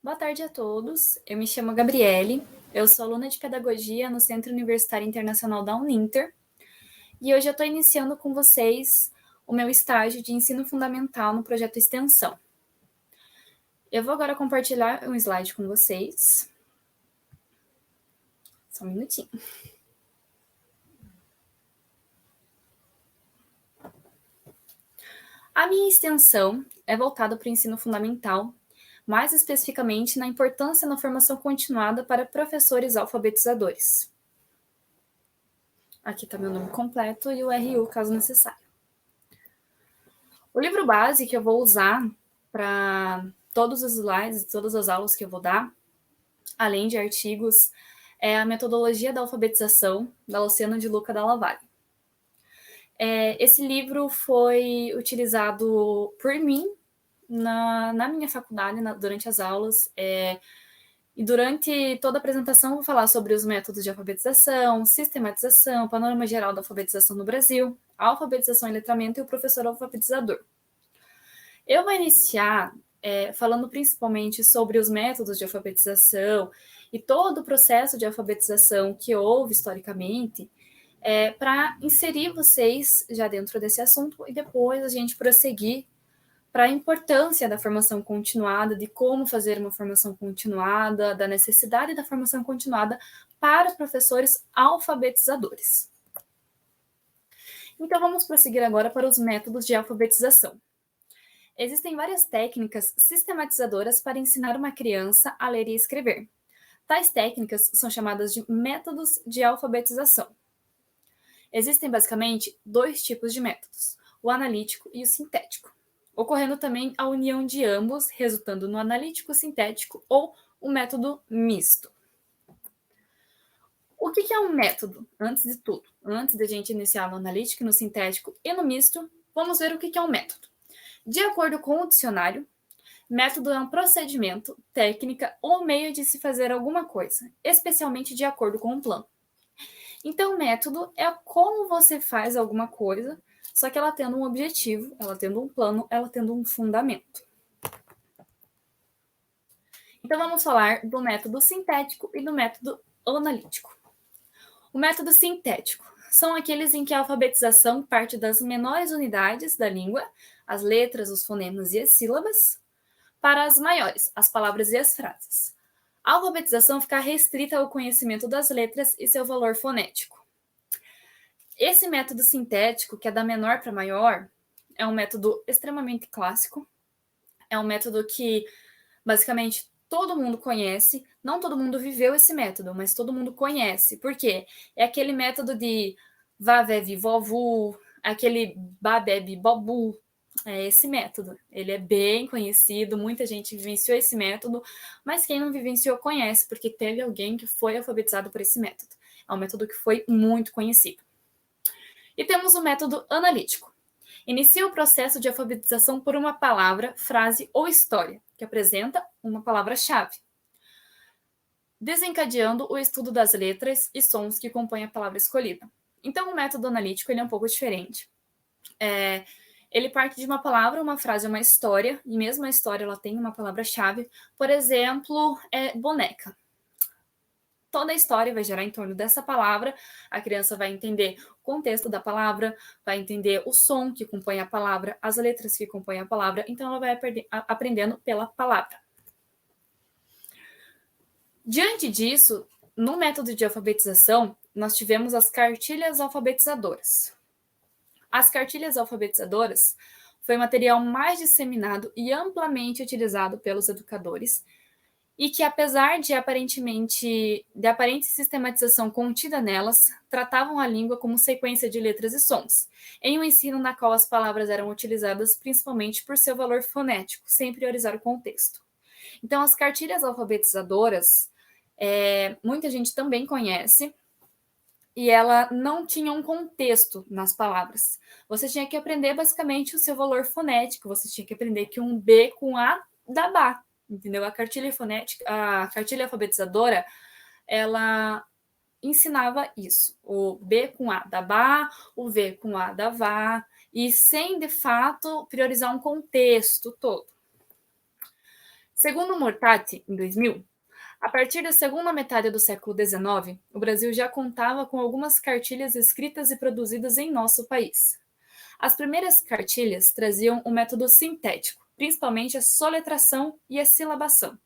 Boa tarde a todos. Eu me chamo Gabriele. Eu sou aluna de Pedagogia no Centro Universitário Internacional da Uninter. E hoje eu estou iniciando com vocês o meu estágio de ensino fundamental no projeto Extensão. Eu vou agora compartilhar um slide com vocês. Só um minutinho. A minha extensão é voltada para o ensino fundamental, mais especificamente na importância na formação continuada para professores alfabetizadores. Aqui está meu nome completo e o RU, caso necessário. O livro base que eu vou usar para todos os slides, todas as aulas que eu vou dar, além de artigos, é a Metodologia da Alfabetização, da Luciana de Luca Dalla Valle. Esse livro foi utilizado por mim na minha faculdade, durante as aulas, e durante toda a apresentação eu vou falar sobre os métodos de alfabetização, sistematização, panorama geral da alfabetização no Brasil, alfabetização e letramento e o professor alfabetizador. Eu vou iniciar falando principalmente sobre os métodos de alfabetização e todo o processo de alfabetização que houve historicamente, para inserir vocês já dentro desse assunto e depois a gente prosseguir para a importância da formação continuada, de como fazer uma formação continuada, da necessidade da formação continuada para professores alfabetizadores. Então, vamos prosseguir agora para os métodos de alfabetização. Existem várias técnicas sistematizadoras para ensinar uma criança a ler e escrever. Tais técnicas são chamadas de métodos de alfabetização. Existem basicamente dois tipos de métodos, o analítico e o sintético, ocorrendo também a união de ambos, resultando no analítico sintético ou o método misto. O que é um método? Antes de tudo, antes de a gente iniciar no analítico, no sintético e no misto, vamos ver o que é um método. De acordo com o dicionário, método é um procedimento, técnica ou meio de se fazer alguma coisa, especialmente de acordo com um plano. Então, método é como você faz alguma coisa, só que ela tendo um objetivo, ela tendo um plano, ela tendo um fundamento. Então, vamos falar do método sintético e do método analítico. O método sintético são aqueles em que a alfabetização parte das menores unidades da língua, as letras, os fonemas e as sílabas, para as maiores, as palavras e as frases. A alfabetização fica restrita ao conhecimento das letras e seu valor fonético. Esse método sintético, que é da menor para maior, é um método extremamente clássico, é um método que, basicamente, todo mundo conhece, não todo mundo viveu esse método, mas todo mundo conhece. Por quê? É aquele método de vá, veve, vovu, aquele babebe, bobu. É esse método. Ele é bem conhecido, muita gente vivenciou esse método, mas quem não vivenciou conhece, porque teve alguém que foi alfabetizado por esse método. É um método que foi muito conhecido. E temos o método analítico. Inicia o processo de alfabetização por uma palavra, frase ou história, que apresenta uma palavra-chave, desencadeando o estudo das letras e sons que compõem a palavra escolhida. Então, o método analítico ele é um pouco diferente. Ele parte de uma palavra, uma frase, uma história, e mesmo a história ela tem uma palavra-chave. Por exemplo, boneca. Toda a história vai girar em torno dessa palavra, a criança vai entender o contexto da palavra, vai entender o som que compõe a palavra, as letras que compõem a palavra, então ela vai aprendendo pela palavra. Diante disso, no método de alfabetização, nós tivemos as cartilhas alfabetizadoras. As cartilhas alfabetizadoras foi o material mais disseminado e amplamente utilizado pelos educadores, e que, apesar de aparente sistematização contida nelas, tratavam a língua como sequência de letras e sons, em um ensino na qual as palavras eram utilizadas principalmente por seu valor fonético, sem priorizar o contexto. Então, as cartilhas alfabetizadoras, muita gente também conhece, e ela não tinha um contexto nas palavras. Você tinha que aprender, basicamente, o seu valor fonético, você tinha que aprender que um B com A dá Bá. Entendeu? A cartilha fonética, a cartilha alfabetizadora, ela ensinava isso. O B com A da Bá, o V com A da Vá, e sem, de fato, priorizar um contexto todo. Segundo Mortati, em 2000, a partir da segunda metade do século XIX, o Brasil já contava com algumas cartilhas escritas e produzidas em nosso país. As primeiras cartilhas traziam o método sintético, principalmente a soletração e a silabação.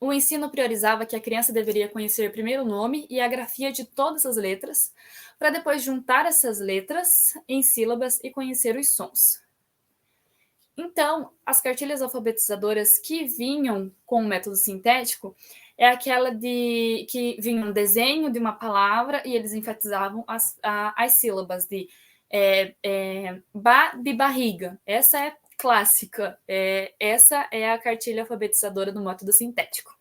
O ensino priorizava que a criança deveria conhecer primeiro o nome e a grafia de todas as letras, para depois juntar essas letras em sílabas e conhecer os sons. Então, as cartilhas alfabetizadoras que vinham com o método sintético é aquela que vinha um desenho de uma palavra e eles enfatizavam as sílabas de barriga. Essa é clássica. Essa é a cartilha alfabetizadora do método sintético.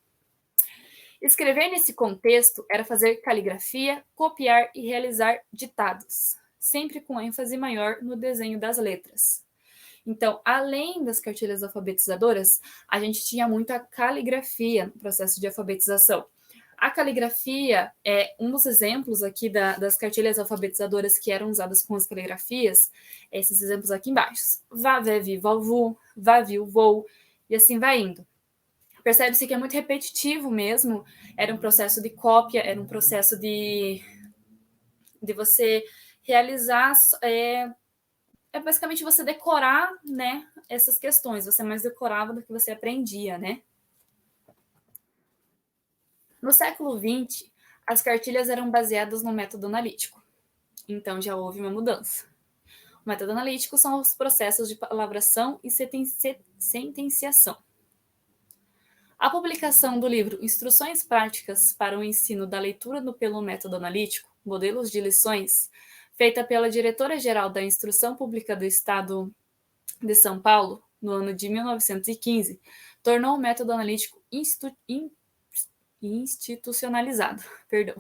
Escrever nesse contexto era fazer caligrafia, copiar e realizar ditados, sempre com ênfase maior no desenho das letras. Então, além das cartilhas alfabetizadoras, a gente tinha muita caligrafia no processo de alfabetização. A caligrafia é um dos exemplos aqui das cartilhas alfabetizadoras que eram usadas com as caligrafias, esses exemplos aqui embaixo. Vá, vé, vi, vovu, vá, viu, vou, e assim vai indo. Percebe-se que é muito repetitivo mesmo, era um processo de cópia, era um processo de você realizar, basicamente você decorar, né, essas questões, você mais decorava do que você aprendia, né? No século XX, as cartilhas eram baseadas no método analítico, então já houve uma mudança. O método analítico são os processos de palavração e sentenciação. A publicação do livro Instruções Práticas para o Ensino da Leitura pelo Método Analítico, Modelos de Lições, feita pela Diretora-Geral da Instrução Pública do Estado de São Paulo, no ano de 1915, tornou o método analítico institucionalizado. Perdão.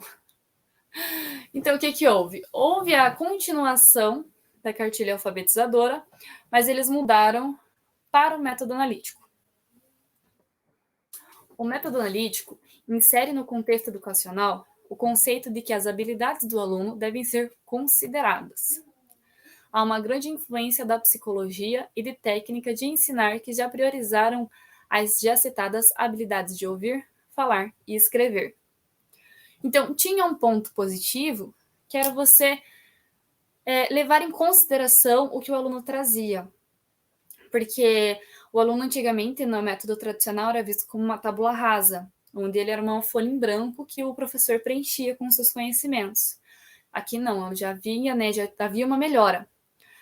Então, o que houve? Houve a continuação da cartilha alfabetizadora, mas eles mudaram para o método analítico. O método analítico insere no contexto educacional o conceito de que as habilidades do aluno devem ser consideradas. Há uma grande influência da psicologia e de técnica de ensinar que já priorizaram as já citadas habilidades de ouvir, falar e escrever. Então, tinha um ponto positivo, que era você levar em consideração o que o aluno trazia. Porque o aluno antigamente, no método tradicional, era visto como uma tábula rasa, onde ele era uma folha em branco que o professor preenchia com seus conhecimentos. Aqui não, já havia uma melhora.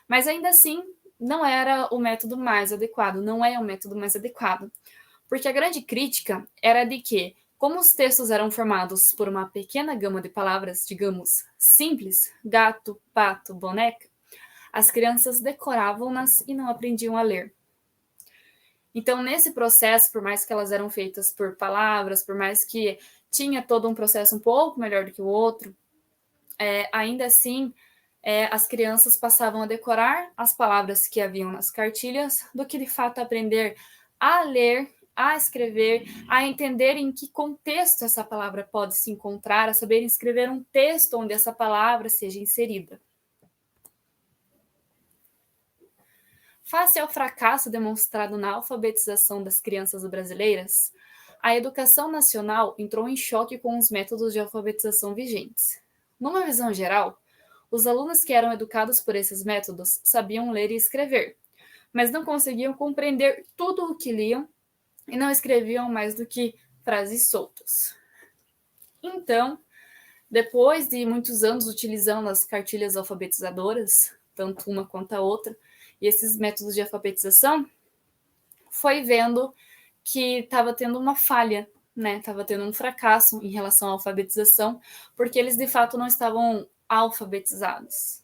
Mas ainda assim, não era o método mais adequado, não é o método mais adequado. Porque a grande crítica era de que, como os textos eram formados por uma pequena gama de palavras, digamos, simples, gato, pato, boneca, as crianças decoravam-nas e não aprendiam a ler. Então, nesse processo, por mais que elas eram feitas por palavras, por mais que tinha todo um processo um pouco melhor do que o outro, ainda assim, as crianças passavam a decorar as palavras que haviam nas cartilhas do que, de fato, aprender a ler, a escrever, a entender em que contexto essa palavra pode se encontrar, a saber escrever um texto onde essa palavra seja inserida. Face ao fracasso demonstrado na alfabetização das crianças brasileiras, a educação nacional entrou em choque com os métodos de alfabetização vigentes. Numa visão geral, os alunos que eram educados por esses métodos sabiam ler e escrever, mas não conseguiam compreender tudo o que liam e não escreviam mais do que frases soltas. Então, depois de muitos anos utilizando as cartilhas alfabetizadoras, tanto uma quanto a outra, e esses métodos de alfabetização, foi vendo que estava tendo uma falha, né? Estava tendo um fracasso em relação à alfabetização, porque eles de fato não estavam alfabetizados.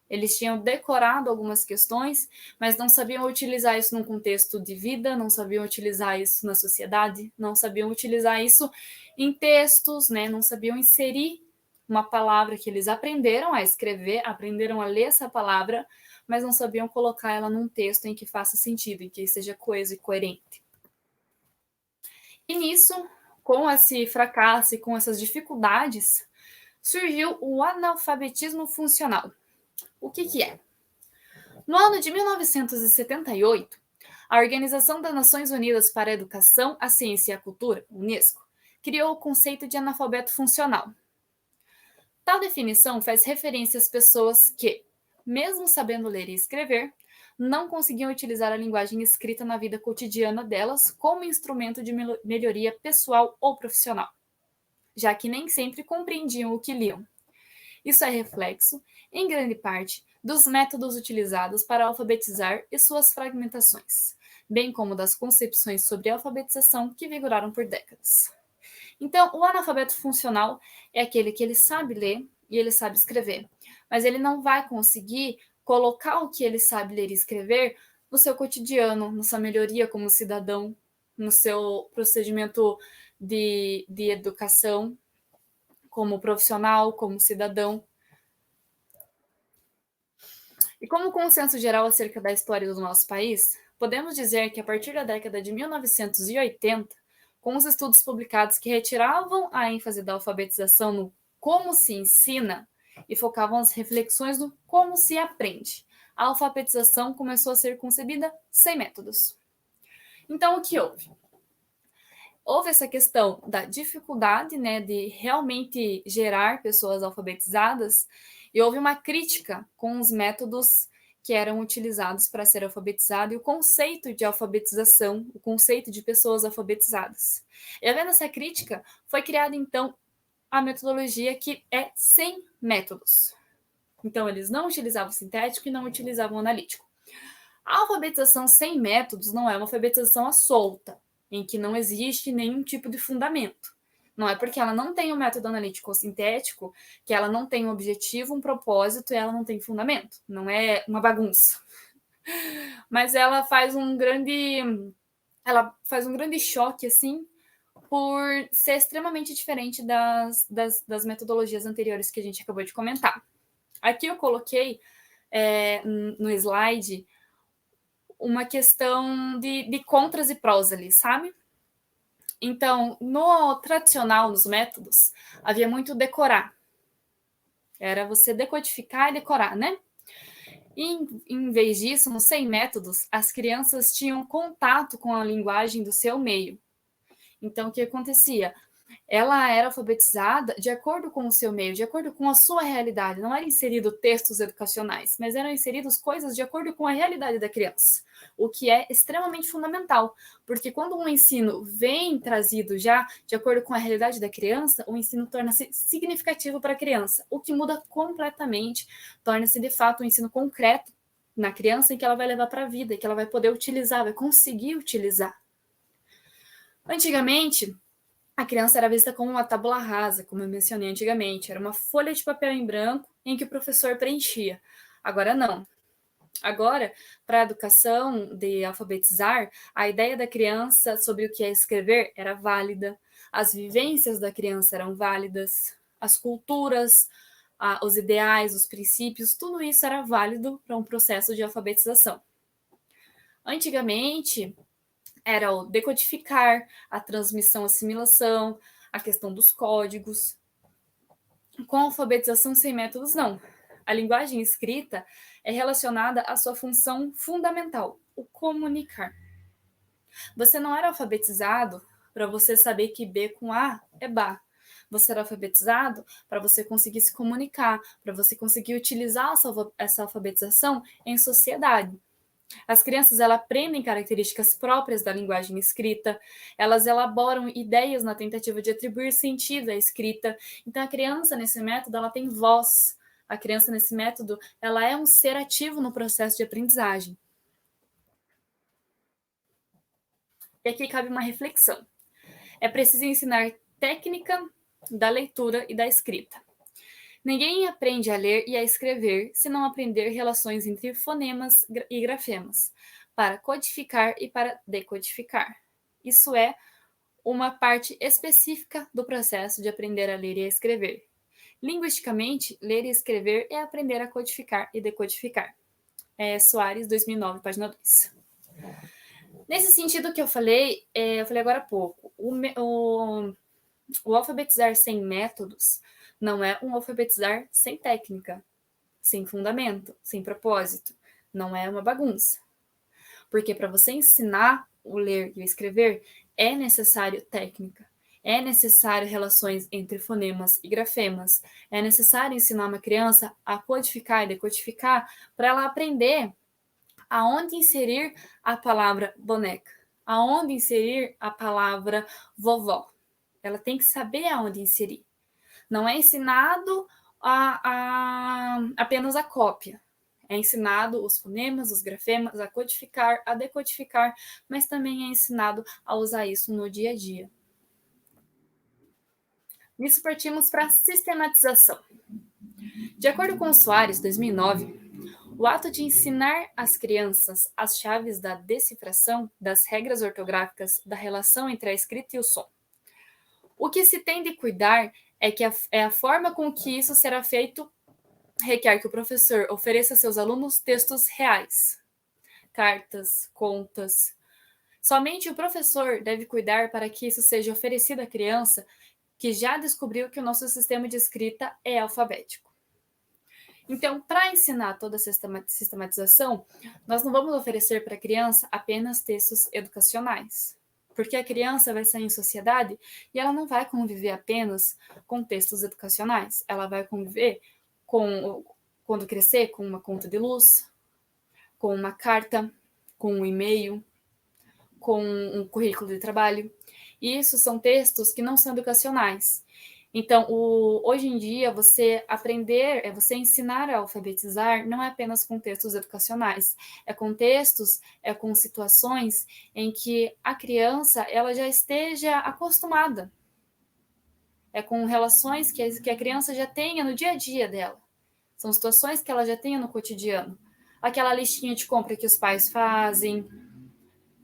Eles tinham decorado algumas questões, mas não sabiam utilizar isso num contexto de vida, não sabiam utilizar isso na sociedade, não sabiam utilizar isso em textos, né? Não sabiam inserir uma palavra que eles aprenderam a escrever, aprenderam a ler essa palavra, mas não sabiam colocar ela num texto em que faça sentido, em que seja coeso e coerente. E nisso, com esse fracasso e com essas dificuldades, surgiu o analfabetismo funcional. O que é? No ano de 1978, A Organização das Nações Unidas para a Educação, a Ciência e a Cultura, Unesco, criou o conceito de analfabeto funcional. Tal definição faz referência às pessoas que, mesmo sabendo ler e escrever, não conseguiam utilizar a linguagem escrita na vida cotidiana delas como instrumento de melhoria pessoal ou profissional, já que nem sempre compreendiam o que liam. Isso é reflexo, em grande parte, dos métodos utilizados para alfabetizar e suas fragmentações, bem como das concepções sobre alfabetização que vigoraram por décadas. Então, o analfabeto funcional é aquele que ele sabe ler e ele sabe escrever, mas ele não vai conseguir colocar o que ele sabe ler e escrever no seu cotidiano, na sua melhoria como cidadão, no seu procedimento de educação, como profissional, como cidadão. E como consenso geral acerca da história do nosso país, podemos dizer que a partir da década de 1980, com os estudos publicados que retiravam a ênfase da alfabetização no como se ensina e focavam as reflexões no como se aprende, a alfabetização começou a ser concebida sem métodos. Então, o que houve? Houve essa questão da dificuldade, né, de realmente gerar pessoas alfabetizadas, e houve uma crítica com os métodos que eram utilizados para ser alfabetizado e o conceito de alfabetização, o conceito de pessoas alfabetizadas. E havendo essa crítica, foi criada então a metodologia que é sem métodos. Então, eles não utilizavam o sintético e não utilizavam o analítico. A alfabetização sem métodos não é uma alfabetização à solta, em que não existe nenhum tipo de fundamento. Não é porque ela não tem um método analítico ou sintético que ela não tem um objetivo, um propósito e ela não tem fundamento. Não é uma bagunça. Mas ela faz um grande choque, assim, por ser extremamente diferente das metodologias anteriores que a gente acabou de comentar. Aqui eu coloquei no slide uma questão de contras e prós ali, sabe? Então, no tradicional, nos métodos, havia muito decorar. Era você decodificar e decorar, né? E, em vez disso, nos sem métodos, as crianças tinham contato com a linguagem do seu meio. Então, o que acontecia? Ela era alfabetizada de acordo com o seu meio, de acordo com a sua realidade. Não eram inseridos textos educacionais, mas eram inseridos coisas de acordo com a realidade da criança, o que é extremamente fundamental, porque quando um ensino vem trazido já de acordo com a realidade da criança, o ensino torna-se significativo para a criança, o que muda completamente, torna-se de fato um ensino concreto na criança em que ela vai levar para a vida, que ela vai poder utilizar, vai conseguir utilizar. Antigamente, a criança era vista como uma tábula rasa, como eu mencionei antigamente. Era uma folha de papel em branco em que o professor preenchia. Agora não. Agora, para a educação de alfabetizar, a ideia da criança sobre o que é escrever era válida, as vivências da criança eram válidas, as culturas, os ideais, os princípios, tudo isso era válido para um processo de alfabetização. Antigamente, era o decodificar, a transmissão, assimilação, a questão dos códigos. Com a alfabetização sem métodos, não. A linguagem escrita é relacionada à sua função fundamental, o comunicar. Você não era alfabetizado para você saber que B com A é Bá. Você era alfabetizado para você conseguir se comunicar, para você conseguir utilizar essa alfabetização em sociedade. As crianças elas aprendem características próprias da linguagem escrita, elas elaboram ideias na tentativa de atribuir sentido à escrita. Então, a criança, nesse método, ela tem voz. A criança, nesse método, ela é um ser ativo no processo de aprendizagem. E aqui cabe uma reflexão. É preciso ensinar técnica da leitura e da escrita. Ninguém aprende a ler e a escrever se não aprender relações entre fonemas e grafemas, para codificar e para decodificar. Isso é uma parte específica do processo de aprender a ler e a escrever. Linguisticamente, ler e escrever é aprender a codificar e decodificar. Soares, 2009, página 2. Nesse sentido que eu falei agora há pouco, o alfabetizar sem métodos não é um alfabetizar sem técnica, sem fundamento, sem propósito. Não é uma bagunça. Porque para você ensinar o ler e o escrever, é necessário técnica, é necessário relações entre fonemas e grafemas, é necessário ensinar uma criança a codificar e decodificar para ela aprender aonde inserir a palavra boneca, aonde inserir a palavra vovó. Ela tem que saber aonde inserir. Não é ensinado apenas a cópia. É ensinado os fonemas, os grafemas, a codificar, a decodificar, mas também é ensinado a usar isso no dia a dia. Nisso partimos para a sistematização. De acordo com o Soares, 2009, o ato de ensinar às crianças as chaves da decifração, das regras ortográficas, da relação entre a escrita e o som. O que se tem de cuidar é a forma com que isso será feito requer que o professor ofereça a seus alunos textos reais, cartas, contas. Somente o professor deve cuidar para que isso seja oferecido à criança que já descobriu que o nosso sistema de escrita é alfabético. Então, para ensinar toda a sistematização, nós não vamos oferecer para a criança apenas textos educacionais, porque a criança vai sair em sociedade e ela não vai conviver apenas com textos educacionais, ela vai conviver quando crescer, com uma conta de luz, com uma carta, com um e-mail, com um currículo de trabalho. E isso são textos que não são educacionais. Então, hoje em dia, você aprender, você ensinar a alfabetizar, não é apenas com textos educacionais, é com textos, é com situações em que a criança ela já esteja acostumada. É com relações que a criança já tenha no dia a dia dela. São situações que ela já tenha no cotidiano. Aquela listinha de compra que os pais fazem,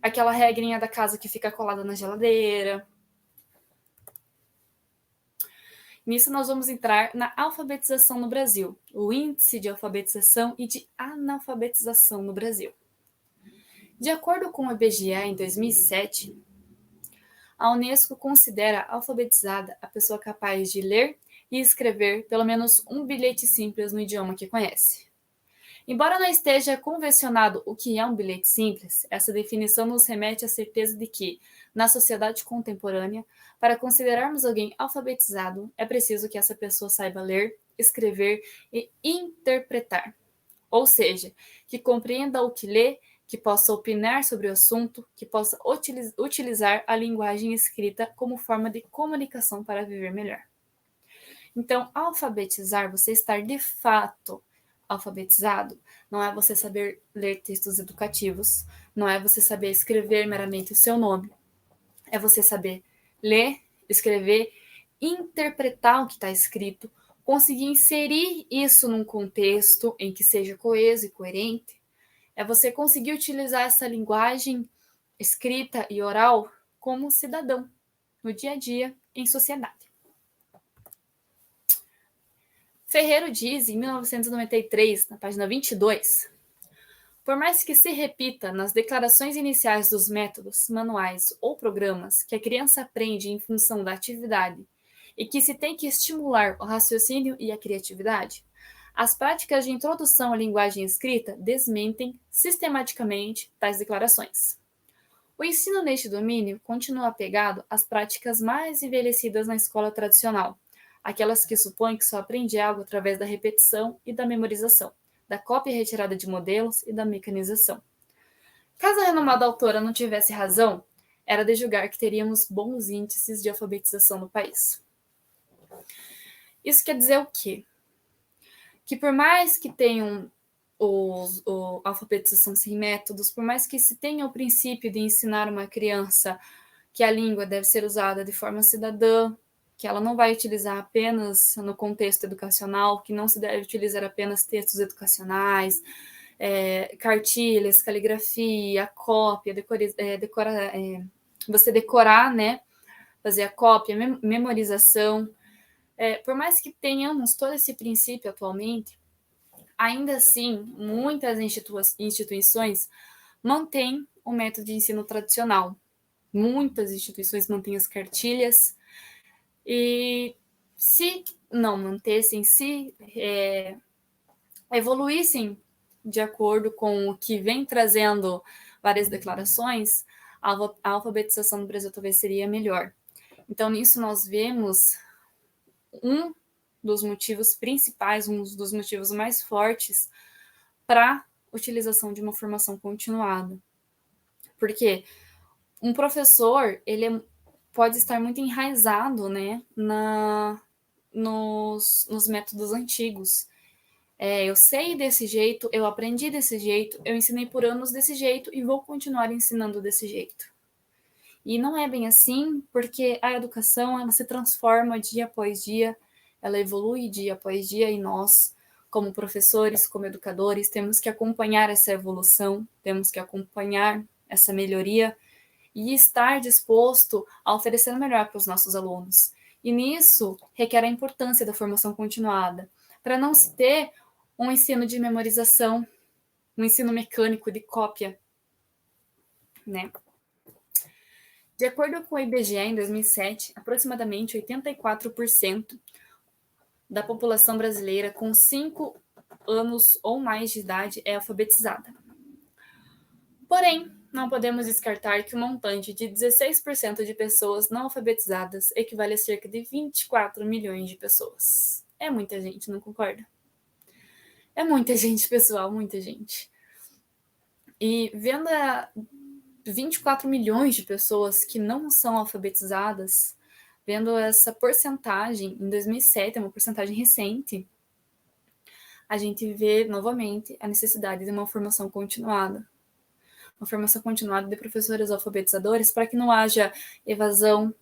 aquela regrinha da casa que fica colada na geladeira. Nisso nós vamos entrar na alfabetização no Brasil, o índice de alfabetização e de analfabetização no Brasil. De acordo com o IBGE, em 2007, a Unesco considera alfabetizada a pessoa capaz de ler e escrever pelo menos um bilhete simples no idioma que conhece. Embora não esteja convencionado o que é um bilhete simples, essa definição nos remete à certeza de que, na sociedade contemporânea, para considerarmos alguém alfabetizado, é preciso que essa pessoa saiba ler, escrever e interpretar. Ou seja, que compreenda o que lê, que possa opinar sobre o assunto, que possa utilizar a linguagem escrita como forma de comunicação para viver melhor. Então, alfabetizar, você estar de fato alfabetizado, não é você saber ler textos educativos, não é você saber escrever meramente o seu nome, é você saber ler, escrever, interpretar o que está escrito, conseguir inserir isso num contexto em que seja coeso e coerente, é você conseguir utilizar essa linguagem escrita e oral como cidadão, no dia a dia, em sociedade. Ferreiro diz, em 1993, na página 22, por mais que se repita nas declarações iniciais dos métodos, manuais ou programas que a criança aprende em função da atividade e que se tem que estimular o raciocínio e a criatividade, as práticas de introdução à linguagem escrita desmentem sistematicamente tais declarações. O ensino neste domínio continua apegado às práticas mais envelhecidas na escola tradicional, aquelas que supõem que só aprende algo através da repetição e da memorização, da cópia e retirada de modelos e da mecanização. Caso a renomada autora não tivesse razão, era de julgar que teríamos bons índices de alfabetização no país. Isso quer dizer o quê? Que por mais que tenham a alfabetização sem métodos, por mais que se tenha o princípio de ensinar uma criança que a língua deve ser usada de forma cidadã, que ela não vai utilizar apenas no contexto educacional, que não se deve utilizar apenas textos educacionais, cartilhas, caligrafia, cópia, você decorar, né, fazer a cópia, memorização. Por mais que tenhamos todo esse princípio atualmente, ainda assim, muitas instituições mantêm o método de ensino tradicional. Muitas instituições mantêm as cartilhas, e se não mantessem, se evoluíssem de acordo com o que vem trazendo várias declarações, a alfabetização no Brasil talvez seria melhor. Então, nisso nós vemos um dos motivos principais, um dos motivos mais fortes para a utilização de uma formação continuada. Porque um professor, pode estar muito enraizado, né, nos métodos antigos. Eu sei desse jeito, eu aprendi desse jeito, eu ensinei por anos desse jeito e vou continuar ensinando desse jeito. E não é bem assim, porque a educação ela se transforma dia após dia, ela evolui dia após dia e nós, como professores, como educadores, temos que acompanhar essa evolução, temos que acompanhar essa melhoria e estar disposto a oferecer o melhor para os nossos alunos. E nisso requer a importância da formação continuada, para não se ter um ensino de memorização, um ensino mecânico de cópia, né? De acordo com o IBGE, em 2007, aproximadamente 84% da população brasileira com 5 anos ou mais de idade é alfabetizada. Porém, não podemos descartar que o montante de 16% de pessoas não alfabetizadas equivale a cerca de 24 milhões de pessoas. É muita gente, não concorda? É muita gente, pessoal, muita gente. E vendo 24 milhões de pessoas que não são alfabetizadas, vendo essa porcentagem, em 2007, é uma porcentagem recente, a gente vê novamente a necessidade de uma formação continuada. Uma formação continuada de professores alfabetizadores para que não haja evasão,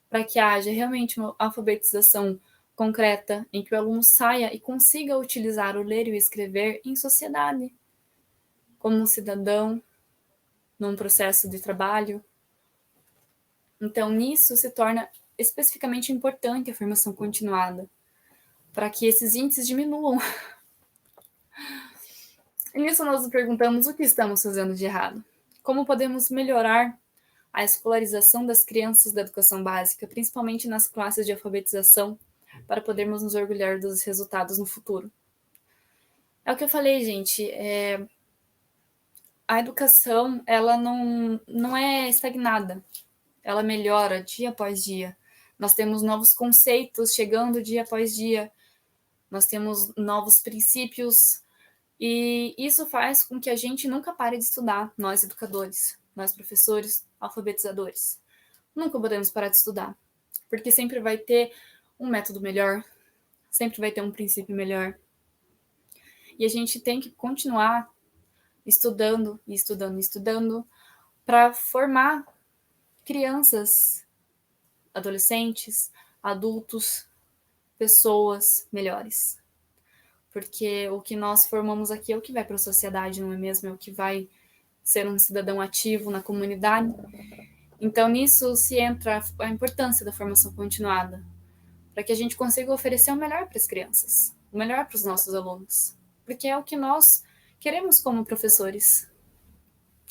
para que haja realmente uma alfabetização concreta, em que o aluno saia e consiga utilizar o ler e o escrever em sociedade, como um cidadão, num processo de trabalho. Então, nisso se torna especificamente importante a formação continuada, para que esses índices diminuam. E nisso nós nos perguntamos o que estamos fazendo de errado. Como podemos melhorar a escolarização das crianças da educação básica, principalmente nas classes de alfabetização, para podermos nos orgulhar dos resultados no futuro. É o que eu falei, gente, a educação ela não é estagnada, ela melhora dia após dia. Nós temos novos conceitos chegando dia após dia, nós temos novos princípios, e isso faz com que a gente nunca pare de estudar, nós educadores, nós professores, alfabetizadores. Nunca podemos parar de estudar, porque sempre vai ter um método melhor, sempre vai ter um princípio melhor. E a gente tem que continuar estudando, para formar crianças, adolescentes, adultos, pessoas melhores. Porque o que nós formamos aqui é o que vai para a sociedade, não é mesmo? É o que vai ser um cidadão ativo na comunidade. Então, nisso se entra a importância da formação continuada, para que a gente consiga oferecer o melhor para as crianças, o melhor para os nossos alunos, porque é o que nós queremos como professores.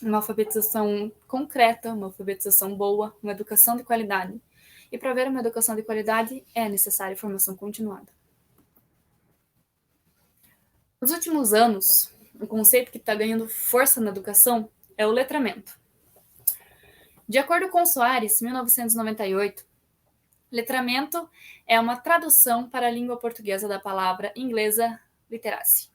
Uma alfabetização concreta, uma alfabetização boa, uma educação de qualidade. E para haver uma educação de qualidade é necessária formação continuada. Nos últimos anos, um conceito que está ganhando força na educação é o letramento. De acordo com Soares, 1998, letramento é uma tradução para a língua portuguesa da palavra inglesa literacy,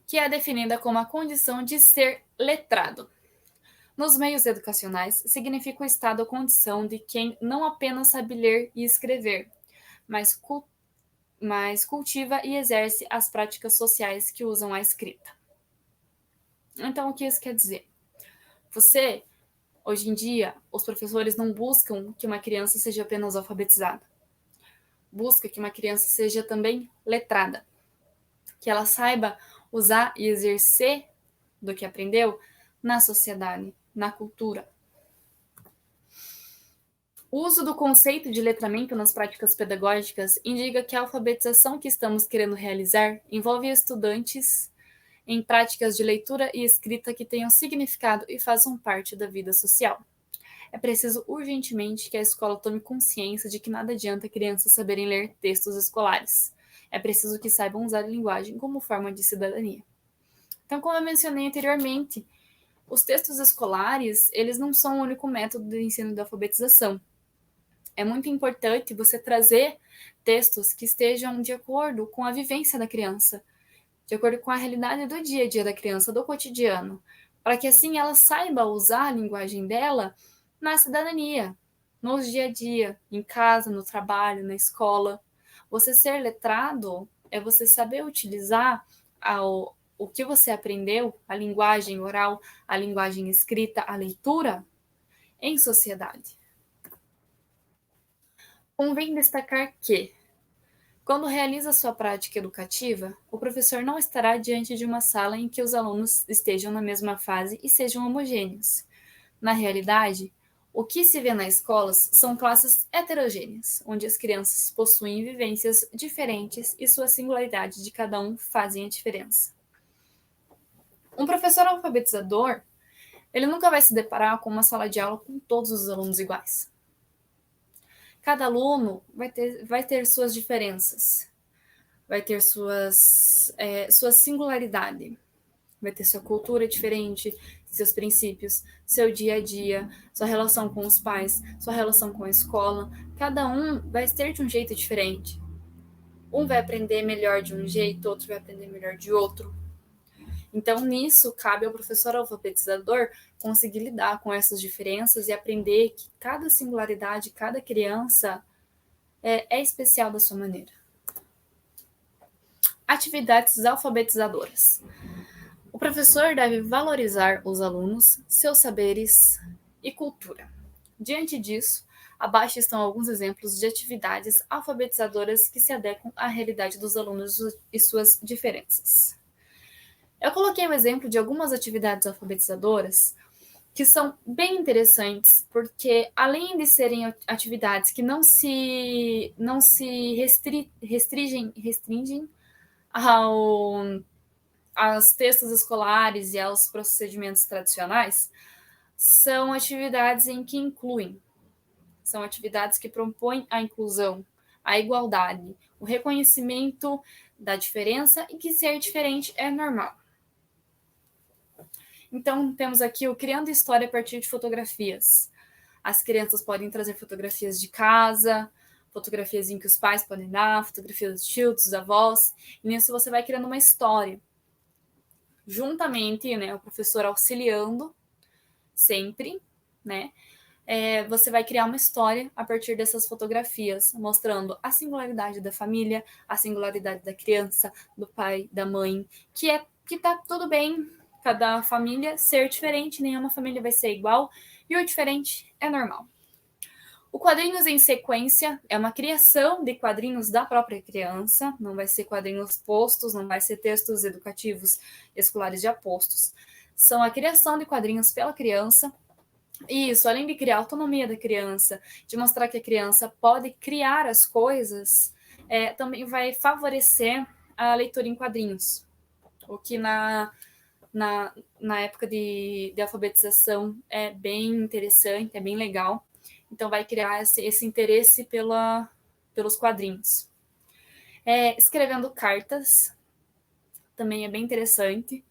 que é definida como a condição de ser letrado. Nos meios educacionais, significa o estado ou condição de quem não apenas sabe ler e escrever, mas cultiva e exerce as práticas sociais que usam a escrita. Então, o que isso quer dizer? Hoje em dia, os professores não buscam que uma criança seja apenas alfabetizada. Busca que uma criança seja também letrada. Que ela saiba usar e exercer do que aprendeu na sociedade, na cultura. O uso do conceito de letramento nas práticas pedagógicas indica que a alfabetização que estamos querendo realizar envolve estudantes em práticas de leitura e escrita que tenham significado e façam parte da vida social. É preciso urgentemente que a escola tome consciência de que nada adianta crianças saberem ler textos escolares. É preciso que saibam usar a linguagem como forma de cidadania. Então, como eu mencionei anteriormente, os textos escolares, eles não são o único método de ensino da alfabetização. É muito importante você trazer textos que estejam de acordo com a vivência da criança, de acordo com a realidade do dia a dia da criança, do cotidiano, para que assim ela saiba usar a linguagem dela na cidadania, no dia a dia, em casa, no trabalho, na escola. Você ser letrado é você saber utilizar o que você aprendeu, a linguagem oral, a linguagem escrita, a leitura, em sociedade. Convém destacar que, quando realiza sua prática educativa, o professor não estará diante de uma sala em que os alunos estejam na mesma fase e sejam homogêneos. Na realidade, o que se vê nas escolas são classes heterogêneas, onde as crianças possuem vivências diferentes e sua singularidade de cada um fazem a diferença. Um professor alfabetizador, ele nunca vai se deparar com uma sala de aula com todos os alunos iguais. Cada aluno vai ter suas diferenças, vai ter sua singularidade, vai ter sua cultura diferente, seus princípios, seu dia a dia, sua relação com os pais, sua relação com a escola. Cada um vai ter de um jeito diferente. Um vai aprender melhor de um jeito, outro vai aprender melhor de outro. Então, nisso, cabe ao professor alfabetizador conseguir lidar com essas diferenças e aprender que cada singularidade, cada criança é especial da sua maneira. Atividades alfabetizadoras. O professor deve valorizar os alunos, seus saberes e cultura. Diante disso, abaixo estão alguns exemplos de atividades alfabetizadoras que se adequam à realidade dos alunos e suas diferenças. Eu coloquei um exemplo de algumas atividades alfabetizadoras que são bem interessantes, porque além de serem atividades que não se restringem aos textos escolares e aos procedimentos tradicionais, são atividades em que incluem, são atividades que propõem a inclusão, a igualdade, o reconhecimento da diferença e que ser diferente é normal. Então, temos aqui o Criando História a partir de fotografias. As crianças podem trazer fotografias de casa, fotografias em que os pais podem dar, fotografias dos tios, dos avós, e nisso você vai criando uma história. Juntamente, né, o professor auxiliando sempre, né, você vai criar uma história a partir dessas fotografias, mostrando a singularidade da família, a singularidade da criança, do pai, da mãe, que tá tudo bem cada família ser diferente, nenhuma família vai ser igual, e o diferente é normal. O Quadrinhos em Sequência é uma criação de quadrinhos da própria criança, não vai ser quadrinhos postos, não vai ser textos educativos escolares já postos. São a criação de quadrinhos pela criança. E isso, além de criar a autonomia da criança, de mostrar que a criança pode criar as coisas, também vai favorecer a leitura em quadrinhos, o que na época de alfabetização é bem interessante, é bem legal. Então, vai criar esse interesse pelos quadrinhos. Escrevendo cartas também é bem interessante.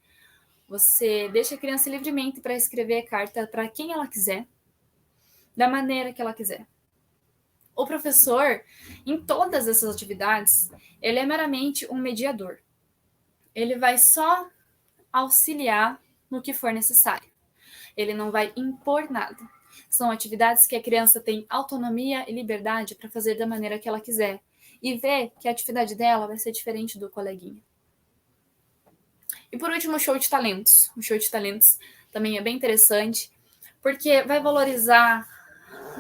Você deixa a criança livremente para escrever carta para quem ela quiser, da maneira que ela quiser. O professor, em todas essas atividades, ele é meramente um mediador. Ele vai só auxiliar no que for necessário. Ele não vai impor nada. São atividades que a criança tem autonomia e liberdade para fazer da maneira que ela quiser e ver que a atividade dela vai ser diferente do coleguinha. E por último, o show de talentos. O show de talentos também é bem interessante, porque vai valorizar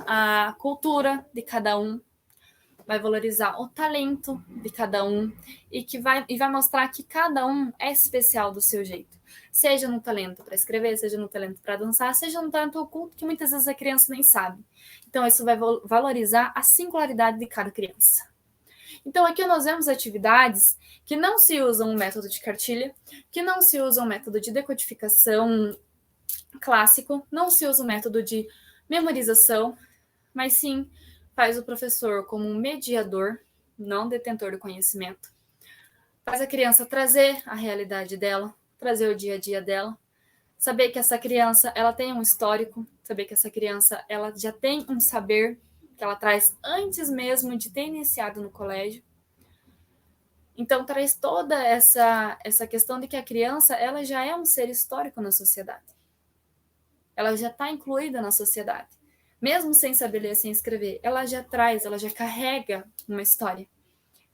a cultura de cada um, vai valorizar o talento de cada um e vai mostrar que cada um é especial do seu jeito. Seja no talento para escrever, seja no talento para dançar, seja no talento oculto que muitas vezes a criança nem sabe. Então, isso vai valorizar a singularidade de cada criança. Então, aqui nós vemos atividades que não se usam o método de cartilha, que não se usa o método de decodificação clássico, não se usa o método de memorização, mas sim faz o professor como um mediador, não detentor do conhecimento. Faz a criança trazer a realidade dela trazer o dia a dia dela, saber que essa criança ela tem um histórico, saber que essa criança ela já tem um saber que ela traz antes mesmo de ter iniciado no colégio. Então traz toda essa questão de que a criança ela já é um ser histórico na sociedade. Ela já está incluída na sociedade. Mesmo sem saber ler, sem escrever, ela já traz, ela já carrega uma história.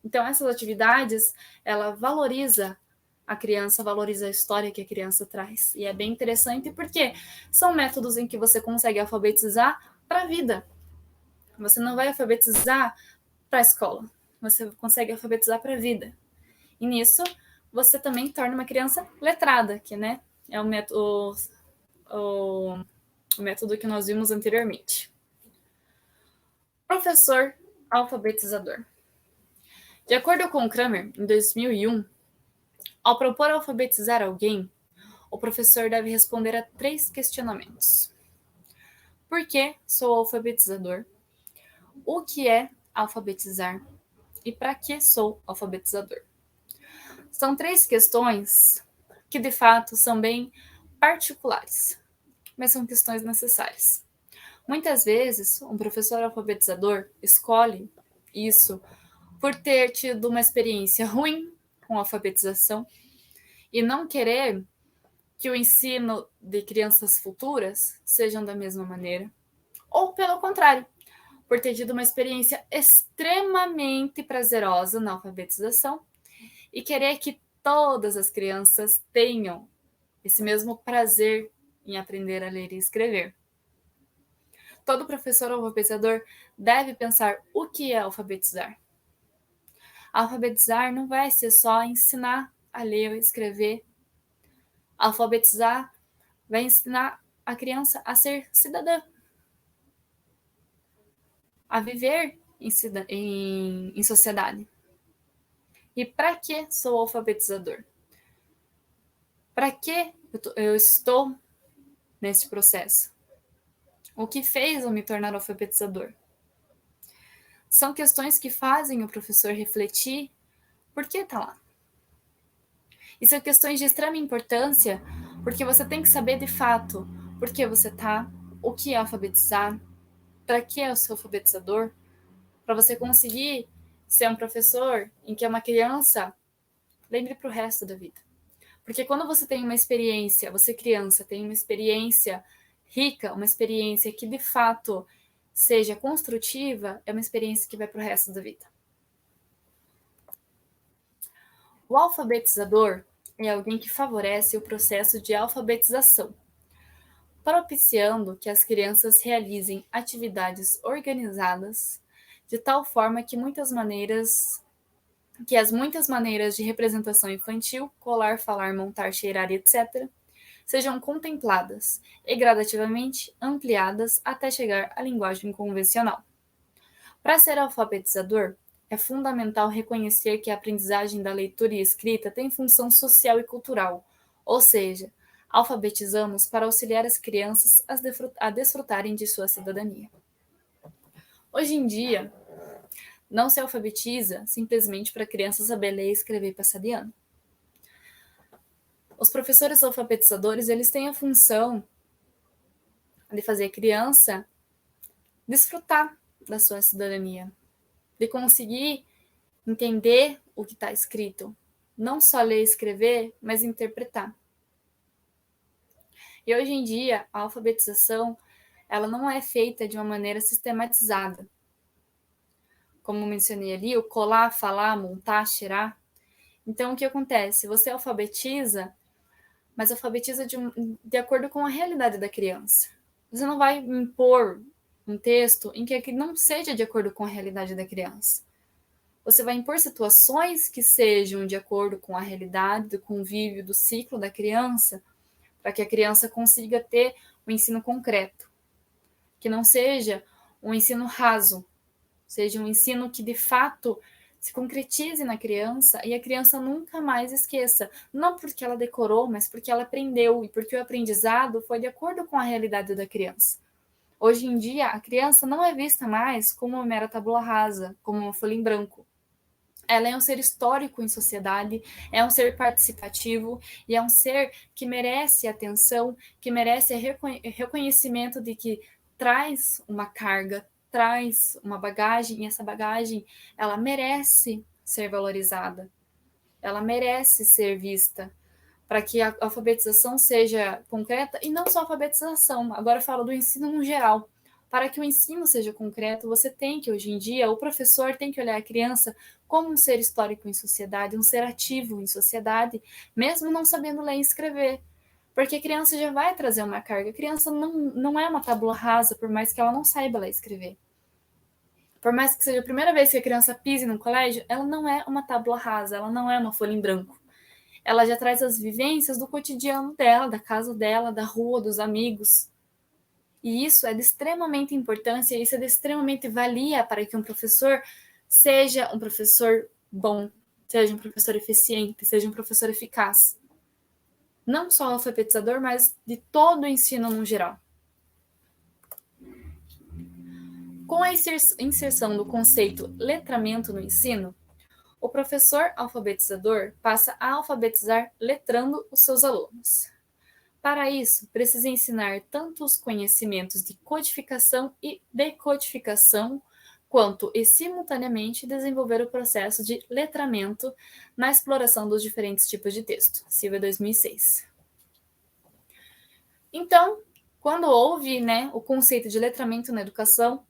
Então essas atividades, ela valoriza a criança, valoriza a história que a criança traz. E é bem interessante porque são métodos em que você consegue alfabetizar para a vida. Você não vai alfabetizar para a escola, você consegue alfabetizar para a vida. E nisso, você também torna uma criança letrada, que né, é o método que nós vimos anteriormente. Professor alfabetizador. De acordo com Kramer, em 2001, ao propor alfabetizar alguém, o professor deve responder a 3 questionamentos. Por que sou alfabetizador? O que é alfabetizar? E para que sou alfabetizador? São 3 questões que, de fato, são bem particulares, mas são questões necessárias. Muitas vezes, um professor alfabetizador escolhe isso por ter tido uma experiência ruim com a alfabetização e não querer que o ensino de crianças futuras sejam da mesma maneira. Ou, pelo contrário, por ter tido uma experiência extremamente prazerosa na alfabetização e querer que todas as crianças tenham esse mesmo prazer em aprender a ler e escrever. Todo professor alfabetizador deve pensar o que é alfabetizar. Alfabetizar não vai ser só ensinar a ler e escrever. Alfabetizar vai ensinar a criança a ser cidadã, a viver em sociedade. E para que sou alfabetizador? Para que eu estou nesse processo? O que fez eu me tornar alfabetizador? São questões que fazem o professor refletir por que está lá. E são questões de extrema importância, porque você tem que saber de fato por que você está, o que é alfabetizar, para que é o seu alfabetizador, para você conseguir ser um professor em que uma criança lembre para o resto da vida. Porque quando você tem uma experiência, você criança tem uma experiência rica, uma experiência que de fato seja construtiva, é uma experiência que vai para o resto da vida. O alfabetizador é alguém que favorece o processo de alfabetização, propiciando que as crianças realizem atividades organizadas de tal forma que as muitas maneiras de representação infantil, colar, falar, montar, cheirar, etc., sejam contempladas e gradativamente ampliadas até chegar à linguagem convencional. Para ser alfabetizador, é fundamental reconhecer que a aprendizagem da leitura e escrita tem função social e cultural, ou seja, alfabetizamos para auxiliar as crianças a desfrutarem de sua cidadania. Hoje em dia, não se alfabetiza simplesmente para crianças saber ler e escrever passar de ano. Os professores alfabetizadores, eles têm a função de fazer a criança desfrutar da sua cidadania, de conseguir entender o que está escrito, não só ler e escrever, mas interpretar. E hoje em dia, a alfabetização, ela não é feita de uma maneira sistematizada. Como mencionei ali, o colar, falar, montar, cheirar. Então, o que acontece? Você alfabetiza, mas alfabetiza de acordo com a realidade da criança. Você não vai impor um texto em que não seja de acordo com a realidade da criança. Você vai impor situações que sejam de acordo com a realidade, do convívio, do ciclo da criança, para que a criança consiga ter um ensino concreto, que não seja um ensino raso, seja um ensino que de fato se concretize na criança e a criança nunca mais esqueça, não porque ela decorou, mas porque ela aprendeu e porque o aprendizado foi de acordo com a realidade da criança. Hoje em dia, a criança não é vista mais como uma mera tábua rasa, como uma folha em branco. Ela é um ser histórico em sociedade, é um ser participativo e é um ser que merece atenção, que merece reconhecimento de que traz uma carga, traz uma bagagem, e essa bagagem, ela merece ser valorizada, ela merece ser vista, para que a alfabetização seja concreta, e não só a alfabetização, agora eu falo do ensino no geral. Para que o ensino seja concreto, você tem que, hoje em dia, o professor tem que olhar a criança como um ser histórico em sociedade, um ser ativo em sociedade, mesmo não sabendo ler e escrever. Porque a criança já vai trazer uma carga. A criança não é uma tábua rasa, por mais que ela não saiba ler e escrever. Por mais que seja a primeira vez que a criança pise num colégio, ela não é uma tábua rasa, ela não é uma folha em branco. Ela já traz as vivências do cotidiano dela, da casa dela, da rua, dos amigos. E isso é de extremamente importância, isso é de extremamente valia para que um professor seja um professor bom, seja um professor eficiente, seja um professor eficaz. Não só alfabetizador, mas de todo o ensino no geral. Com a inserção do conceito letramento no ensino, o professor alfabetizador passa a alfabetizar letrando os seus alunos. Para isso, precisa ensinar tanto os conhecimentos de codificação e decodificação, quanto e simultaneamente desenvolver o processo de letramento na exploração dos diferentes tipos de texto. Silva 2006. Então, quando houve, o conceito de letramento na educação,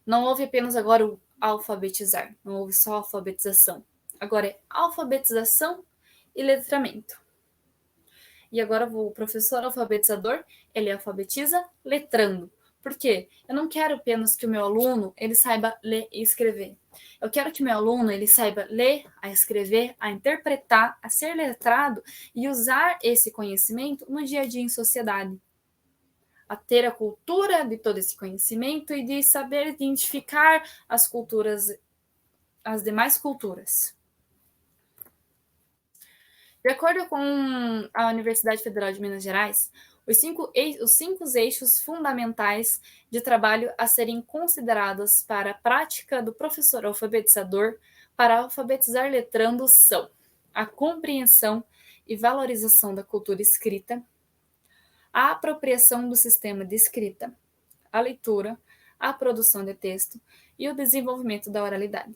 não houve apenas agora o alfabetizar, não houve só alfabetização. Agora é alfabetização e letramento. E agora o professor alfabetizador, ele alfabetiza letrando. Por quê? Eu não quero apenas que o meu aluno ele saiba ler e escrever. Eu quero que o meu aluno ele saiba ler, a escrever, a interpretar, a ser letrado e usar esse conhecimento no dia a dia em sociedade. A ter a cultura de todo esse conhecimento e de saber identificar as culturas, as demais culturas. De acordo com a Universidade Federal de Minas Gerais, os cinco eixos fundamentais de trabalho a serem considerados para a prática do professor alfabetizador para alfabetizar letrandos são a compreensão e valorização da cultura escrita, a apropriação do sistema de escrita, a leitura, a produção de texto e o desenvolvimento da oralidade.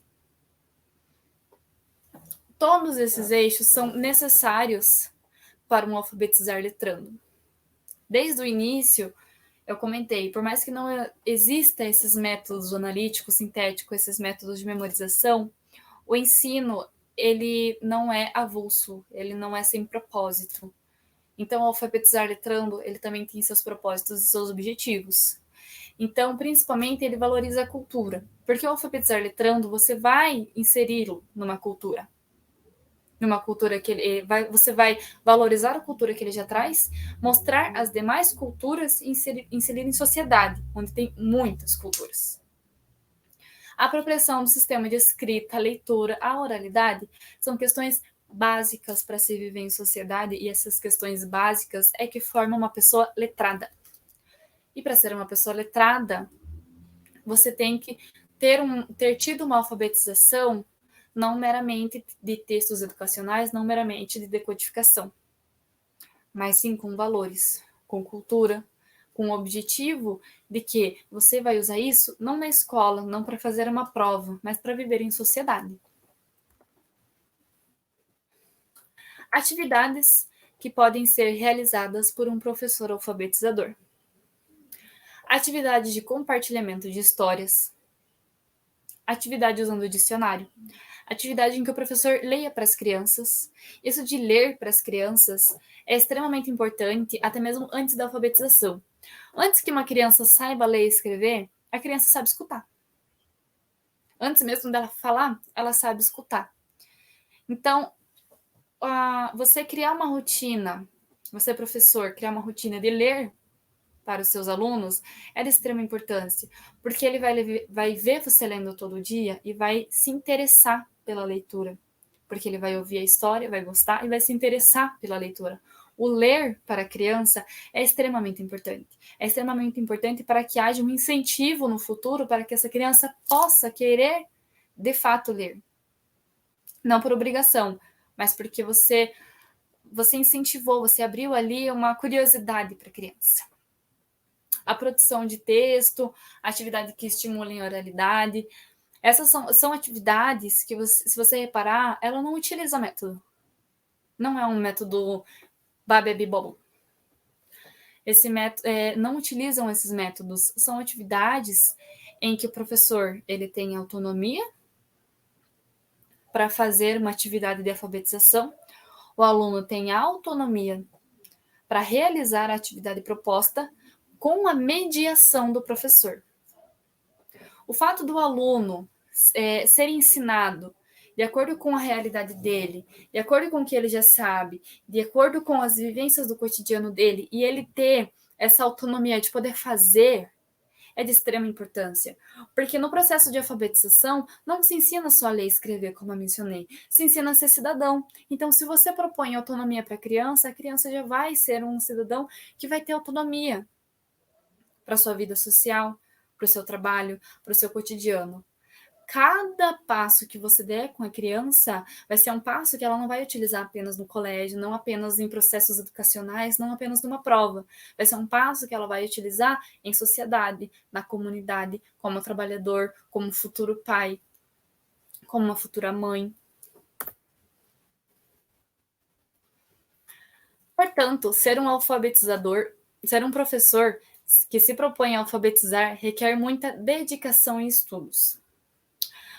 Todos esses eixos são necessários para um alfabetizar letrando. Desde o início, eu comentei, por mais que não exista esses métodos analíticos, sintéticos, esses métodos de memorização, o ensino, ele não é avulso, ele não é sem propósito. Então, o alfabetizar letrando, ele também tem seus propósitos e seus objetivos. Então, principalmente, ele valoriza a cultura, porque o alfabetizar letrando, você vai inseri-lo numa cultura que você vai valorizar a cultura que ele já traz, mostrar as demais culturas e inserir em sociedade, onde tem muitas culturas. A apropriação do sistema de escrita, a leitura, a oralidade são questões básicas para se viver em sociedade, e essas questões básicas é que formam uma pessoa letrada. E para ser uma pessoa letrada, você tem que ter tido uma alfabetização não meramente de textos educacionais, não meramente de decodificação, mas sim com valores, com cultura, com o objetivo de que você vai usar isso não na escola, não para fazer uma prova, mas para viver em sociedade. Atividades que podem ser realizadas por um professor alfabetizador. Atividade de compartilhamento de histórias. Atividade usando o dicionário. Atividade em que o professor leia para as crianças. Isso de ler para as crianças é extremamente importante, até mesmo antes da alfabetização. Antes que uma criança saiba ler e escrever, a criança sabe escutar. Antes mesmo dela falar, ela sabe escutar. Então, você criar uma rotina, você professor, criar uma rotina de ler para os seus alunos é de extrema importância, porque ele vai ver você lendo todo dia e vai se interessar pela leitura, porque ele vai ouvir a história, vai gostar e vai se interessar pela leitura. O ler para a criança é extremamente importante. É extremamente importante para que haja um incentivo no futuro para que essa criança possa querer, de fato, ler. Não por obrigação, mas porque você incentivou, você abriu ali uma curiosidade para a criança. A produção de texto, atividade que estimulem a oralidade. Essas são atividades que, se você reparar, ela não utiliza método. Não é um método babebibobo. Esse método, não utilizam esses métodos. São atividades em que o professor ele tem autonomia para fazer uma atividade de alfabetização. O aluno tem autonomia para realizar a atividade proposta com a mediação do professor. O fato do aluno ser ensinado de acordo com a realidade dele, de acordo com o que ele já sabe, de acordo com as vivências do cotidiano dele, e ele ter essa autonomia de poder fazer, é de extrema importância. Porque no processo de alfabetização, não se ensina só a ler e escrever, como eu mencionei, se ensina a ser cidadão. Então, se você propõe autonomia para a criança já vai ser um cidadão que vai ter autonomia para a sua vida social, para o seu trabalho, para o seu cotidiano. Cada passo que você der com a criança vai ser um passo que ela não vai utilizar apenas no colégio, não apenas em processos educacionais, não apenas numa prova. Vai ser um passo que ela vai utilizar em sociedade, na comunidade, como trabalhador, como futuro pai, como uma futura mãe. Portanto, ser um alfabetizador, ser um professor que se propõe a alfabetizar requer muita dedicação e estudos.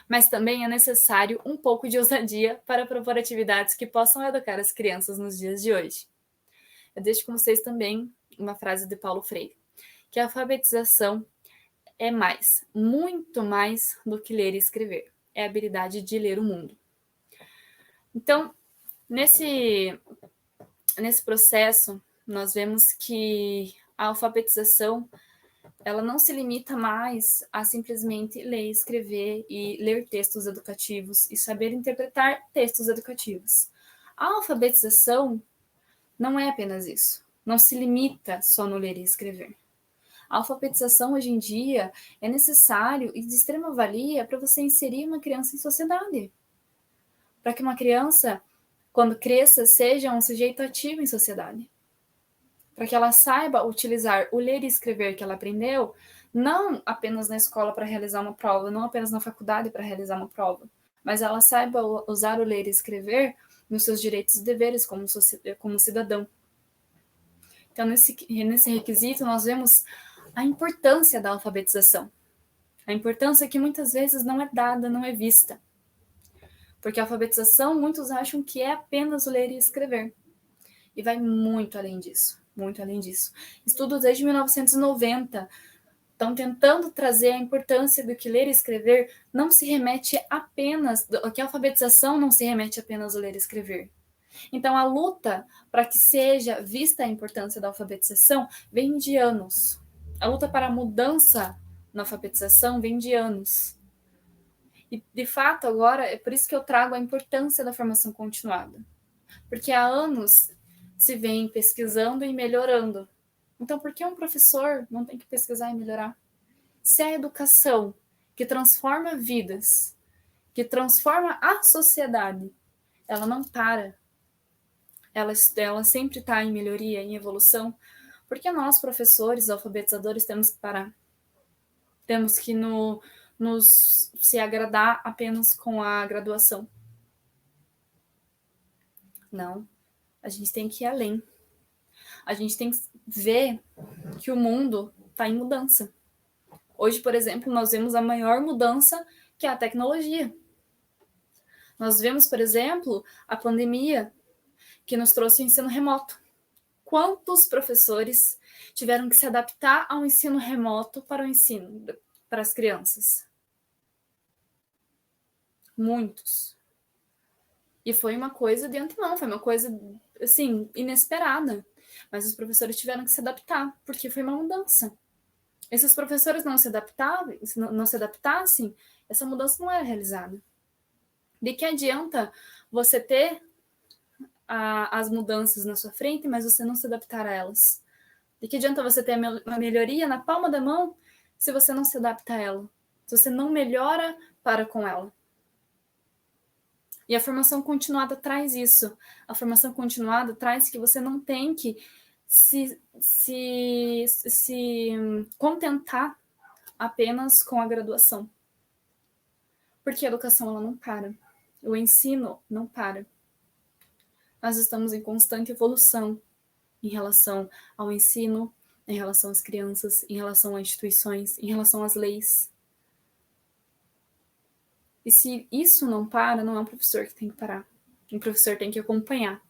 Mas também é necessário um pouco de ousadia para propor atividades que possam educar as crianças nos dias de hoje. Eu deixo com vocês também uma frase de Paulo Freire, que a alfabetização é mais, muito mais do que ler e escrever. É a habilidade de ler o mundo. Então, nesse processo, nós vemos que a alfabetização ela não se limita mais a simplesmente ler, escrever e ler textos educativos e saber interpretar textos educativos. A alfabetização não é apenas isso. Não se limita só no ler e escrever. A alfabetização hoje em dia é necessário e de extrema valia para você inserir uma criança em sociedade. Para que uma criança, quando cresça, seja um sujeito ativo em sociedade. Para que ela saiba utilizar o ler e escrever que ela aprendeu, não apenas na escola para realizar uma prova, não apenas na faculdade para realizar uma prova, mas ela saiba usar o ler e escrever nos seus direitos e deveres como cidadão. Então, nesse requisito, nós vemos a importância da alfabetização. A importância que muitas vezes não é dada, não é vista. Porque a alfabetização, muitos acham que é apenas o ler e escrever. E vai muito além disso. Muito além disso. Estudos desde 1990 estão tentando trazer a importância do que ler e escrever não se remete apenas, que a alfabetização não se remete apenas ao ler e escrever. Então, a luta para que seja vista a importância da alfabetização vem de anos. A luta para a mudança na alfabetização vem de anos. E, de fato, agora, é por isso que eu trago a importância da formação continuada. Porque há anos se vem pesquisando e melhorando. Então, por que um professor não tem que pesquisar e melhorar? Se a educação que transforma vidas, que transforma a sociedade, ela não para, ela sempre está em melhoria, em evolução, porque nós, professores, alfabetizadores, temos que parar. Temos que nos se agradar apenas com a graduação. Não, a gente tem que ir além. A gente tem que ver que o mundo está em mudança. Hoje, por exemplo, nós vemos a maior mudança que é a tecnologia. Nós vemos, por exemplo, a pandemia que nos trouxe o ensino remoto. Quantos professores tiveram que se adaptar ao ensino remoto para o ensino para as crianças? Muitos. E foi uma coisa de antemão, foi uma coisa, assim, inesperada. Mas os professores tiveram que se adaptar, porque foi uma mudança. E se os professores não se adaptassem, essa mudança não era realizada. De que adianta você ter as mudanças na sua frente, mas você não se adaptar a elas? De que adianta você ter uma melhoria na palma da mão se você não se adapta a ela? Se você não melhora para com ela? E a formação continuada traz isso. A formação continuada traz que você não tem que se contentar apenas com a graduação. Porque a educação ela não para. O ensino não para. Nós estamos em constante evolução em relação ao ensino, em relação às crianças, em relação às instituições, em relação às leis. E se isso não para, não é um professor que tem que parar. Um professor tem que acompanhar.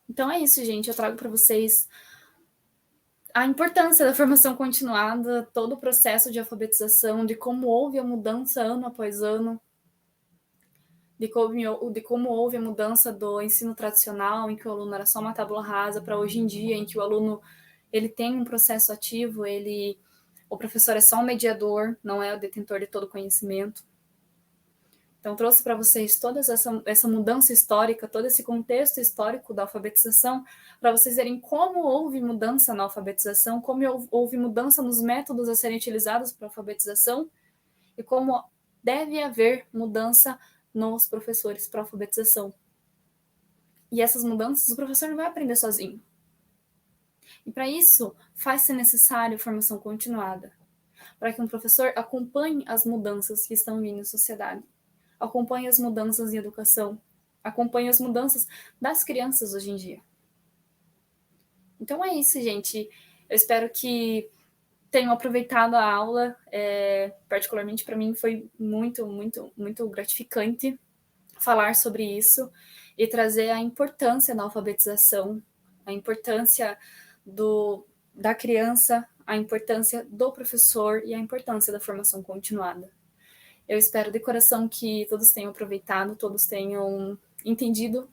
Então é isso, gente. Eu trago para vocês a importância da formação continuada, todo o processo de alfabetização, de como houve a mudança ano após ano, de como houve a mudança do ensino tradicional, em que o aluno era só uma tábua rasa, para hoje em dia, em que o aluno ele tem um processo ativo, o professor é só um mediador, não é o detentor de todo o conhecimento. Então, trouxe para vocês toda essa mudança histórica, todo esse contexto histórico da alfabetização, para vocês verem como houve mudança na alfabetização, como houve mudança nos métodos a serem utilizados para a alfabetização e como deve haver mudança nos professores para a alfabetização. E essas mudanças o professor não vai aprender sozinho. E para isso, faz-se necessário formação continuada, para que um professor acompanhe as mudanças que estão vindo na sociedade, acompanhe as mudanças em educação, acompanhe as mudanças das crianças hoje em dia. Então é isso, gente. Eu espero que tenham aproveitado a aula. Particularmente para mim foi muito, muito, muito gratificante falar sobre isso e trazer a importância da alfabetização, a importância da criança, a importância do professor e a importância da formação continuada. Eu espero de coração que todos tenham aproveitado, todos tenham entendido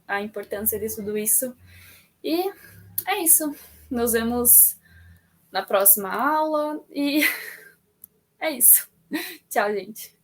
a importância de tudo isso. E é isso. Nos vemos na próxima aula e é isso. Tchau, gente.